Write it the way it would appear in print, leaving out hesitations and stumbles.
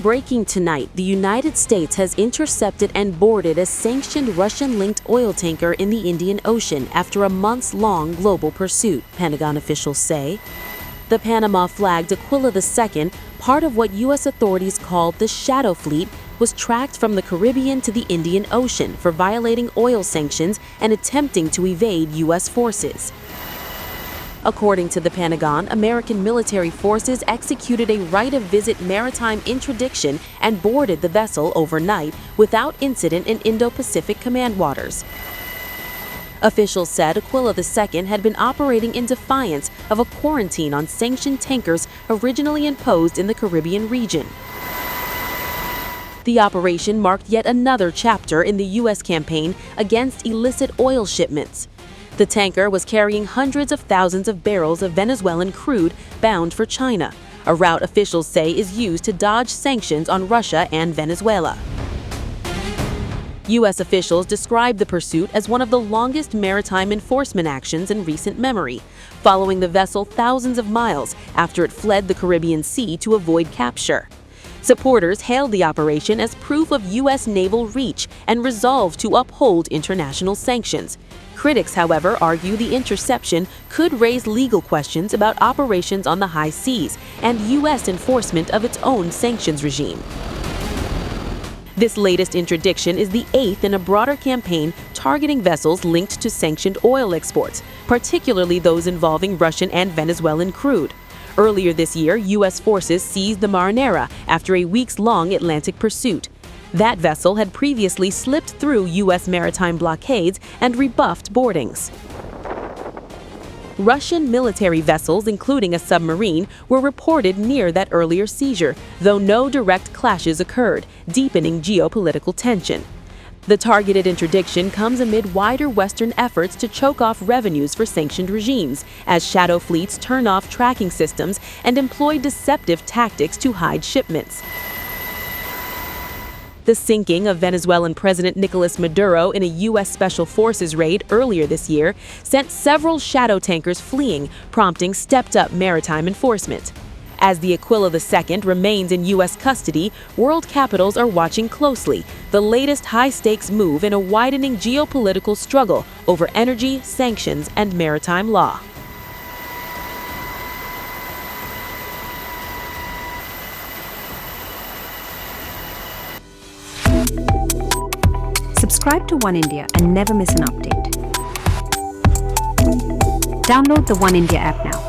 Breaking tonight, the United States has intercepted and boarded a sanctioned Russian-linked oil tanker in the Indian Ocean after a months-long global pursuit, Pentagon officials say. The Panama-flagged Aquila II, part of what U.S. authorities called the Shadow Fleet, was tracked from the Caribbean to the Indian Ocean for violating oil sanctions and attempting to evade U.S. forces. According to the Pentagon, American military forces executed a right-of-visit maritime interdiction and boarded the vessel overnight without incident in Indo-Pacific Command waters. Officials said Aquila II had been operating in defiance of a quarantine on sanctioned tankers originally imposed in the Caribbean region. The operation marked yet another chapter in the U.S. campaign against illicit oil shipments. The tanker was carrying hundreds of thousands of barrels of Venezuelan crude bound for China, a route officials say is used to dodge sanctions on Russia and Venezuela. U.S. officials described the pursuit as one of the longest maritime enforcement actions in recent memory, following the vessel thousands of miles after it fled the Caribbean Sea to avoid capture. Supporters hailed the operation as proof of U.S. naval reach and resolve to uphold international sanctions. Critics, however, argue the interception could raise legal questions about operations on the high seas and U.S. enforcement of its own sanctions regime. This latest interdiction is the eighth in a broader campaign targeting vessels linked to sanctioned oil exports, particularly those involving Russian and Venezuelan crude. Earlier this year, U.S. forces seized the Marinera after a weeks-long Atlantic pursuit. That vessel had previously slipped through U.S. maritime blockades and rebuffed boardings. Russian military vessels, including a submarine, were reported near that earlier seizure, though no direct clashes occurred, deepening geopolitical tension. The targeted interdiction comes amid wider Western efforts to choke off revenues for sanctioned regimes, as shadow fleets turn off tracking systems and employ deceptive tactics to hide shipments. The sinking of Venezuelan President Nicolas Maduro in a U.S. Special Forces raid earlier this year sent several shadow tankers fleeing, prompting stepped-up maritime enforcement. As the Aquila II remains in U.S. custody, world capitals are watching closely, the latest high-stakes move in a widening geopolitical struggle over energy, sanctions, and maritime law. Subscribe to One India and never miss an update. Download the One India app now.